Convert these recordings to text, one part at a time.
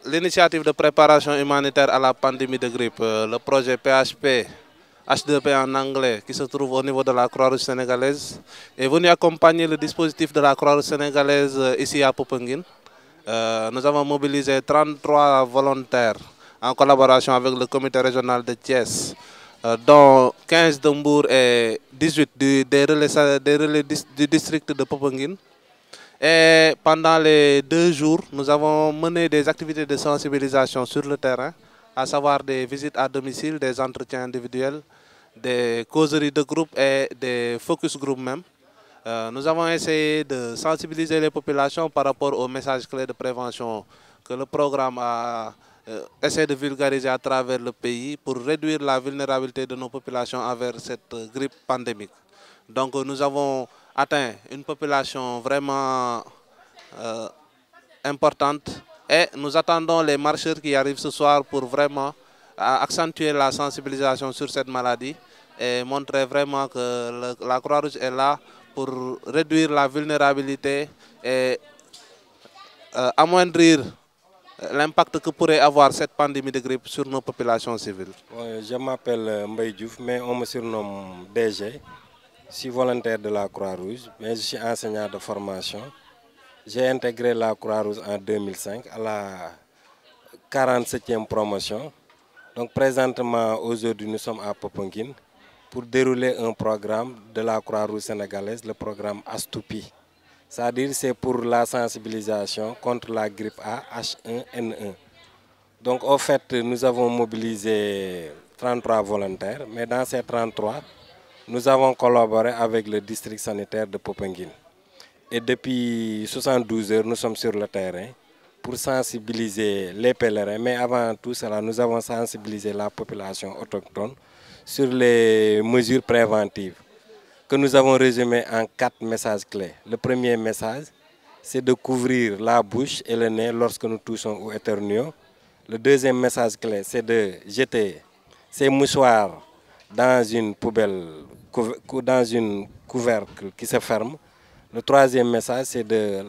l'initiative de préparation humanitaire à la pandémie de grippe, le projet PHP, H2P en anglais, qui se trouve au niveau de la Croix-Rouge sénégalaise, est venu accompagner le dispositif de la Croix-Rouge sénégalaise ici à Popenguine. Nous avons mobilisé 33 volontaires en collaboration avec le comité régional de Thiès, dont 15 de Mbour et 18 des relais du district de Popenguine. Et pendant les 2 jours, nous avons mené des activités de sensibilisation sur le terrain, à savoir des visites à domicile, des entretiens individuels, des causeries de groupe et des focus group même. Nous avons essayé de sensibiliser les populations par rapport aux messages clés de prévention que le programme a essayé de vulgariser à travers le pays pour réduire la vulnérabilité de nos populations envers cette grippe pandémique. Donc nous avons atteint une population vraiment importante et nous attendons les marcheurs qui arrivent ce soir pour vraiment accentuer la sensibilisation sur cette maladie et montrer vraiment que la Croix-Rouge est là pour réduire la vulnérabilité et amoindrir l'impact que pourrait avoir cette pandémie de grippe sur nos populations civiles. Je m'appelle Mbaye Diouf, mais on me surnomme DG. Je suis volontaire de la Croix-Rouge, mais je suis enseignant de formation. J'ai intégré la Croix-Rouge en 2005 à la 47e promotion. Donc présentement, aujourd'hui, nous sommes à Popenguine pour dérouler un programme de la Croix-Rouge sénégalaise, le programme Astoupi. C'est-à-dire c'est pour la sensibilisation contre la grippe A H1N1. Donc au fait, nous avons mobilisé 33 volontaires, mais dans ces 33, nous avons collaboré avec le district sanitaire de Popenguine. Et depuis 72 heures, nous sommes sur le terrain pour sensibiliser les pèlerins. Mais avant tout cela, nous avons sensibilisé la population autochtone sur les mesures préventives que nous avons résumées en 4 messages clés. Le premier message, c'est de couvrir la bouche et le nez lorsque nous toussons ou éternuons. Le deuxième message clé, c'est de jeter ces mouchoirs dans une poubelle, dans une couvercle qui se ferme. Le troisième message, c'est de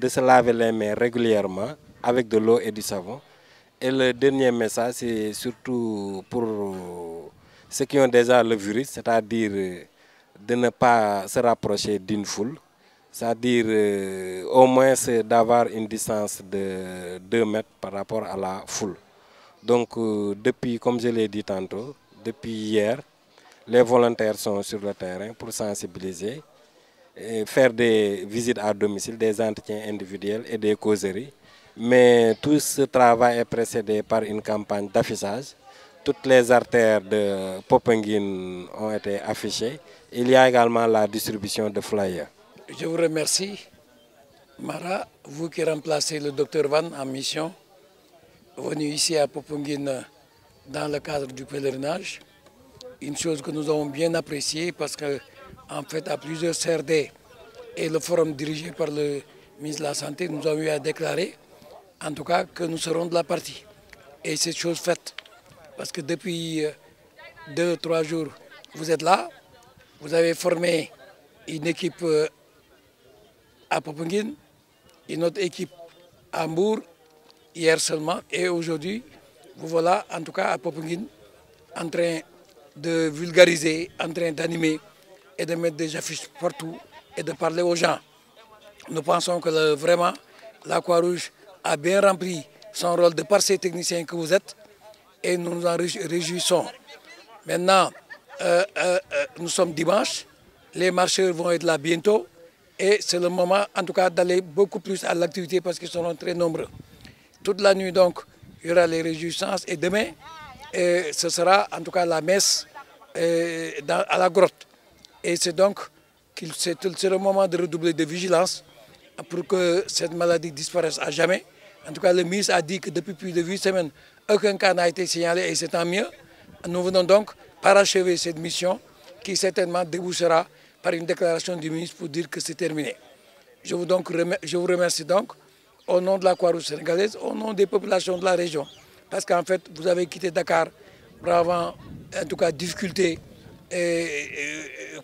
se laver les mains régulièrement avec de l'eau et du savon. Et le dernier message, c'est surtout pour ceux qui ont déjà le virus, c'est-à-dire de ne pas se rapprocher d'une foule, c'est-à-dire au moins d'avoir une distance de 2 mètres par rapport à la foule. Donc depuis, comme je l'ai dit tantôt, depuis hier, les volontaires sont sur le terrain pour sensibiliser, et faire des visites à domicile, des entretiens individuels et des causeries. Mais tout ce travail est précédé par une campagne d'affichage. Toutes les artères de Popenguine ont été affichées. Il y a également la distribution de flyers. Je vous remercie, Mara, vous qui remplacez le docteur Van en mission, venu ici à Popenguine dans le cadre du pèlerinage. Une chose que nous avons bien appréciée parce que, en fait, à plusieurs CRD et le forum dirigé par le ministre de la Santé, nous avons eu à déclarer, en tout cas, que nous serons de la partie. Et c'est chose faite. Parce que depuis 2-3 jours, vous êtes là, vous avez formé une équipe à Popenguine, une autre équipe à Mbour, hier seulement, et aujourd'hui, vous voilà, en tout cas à Popenguine, en train de vulgariser, en train d'animer et de mettre des affiches partout et de parler aux gens. Nous pensons que vraiment, la Croix-Rouge a bien rempli son rôle de par ces techniciens que vous êtes et nous nous en réjouissons. Maintenant, nous sommes dimanche, les marcheurs vont être là bientôt et c'est le moment en tout cas d'aller beaucoup plus à l'activité parce qu'ils seront très nombreux. Toute la nuit donc, il y aura les réjouissances et demain, ce sera en tout cas la messe à la grotte. Et c'est donc c'est le moment de redoubler de vigilance pour que cette maladie disparaisse à jamais. En tout cas, le ministre a dit que depuis plus de 8 semaines, aucun cas n'a été signalé et c'est tant mieux. Nous venons donc parachever cette mission qui certainement débouchera par une déclaration du ministre pour dire que c'est terminé. Je vous remercie donc au nom de la Croix-Rouge sénégalaise, au nom des populations de la région. Parce qu'en fait, vous avez quitté Dakar pour avoir, en tout cas, difficulté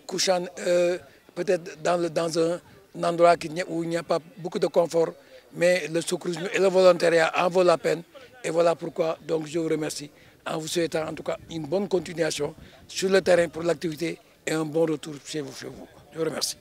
couchant peut-être dans un endroit où il n'y a pas beaucoup de confort, mais le secourisme et le volontariat en vaut la peine Et voilà pourquoi donc je vous remercie en vous souhaitant en tout cas une bonne continuation sur le terrain pour l'activité et un bon retour chez vous. Je vous remercie.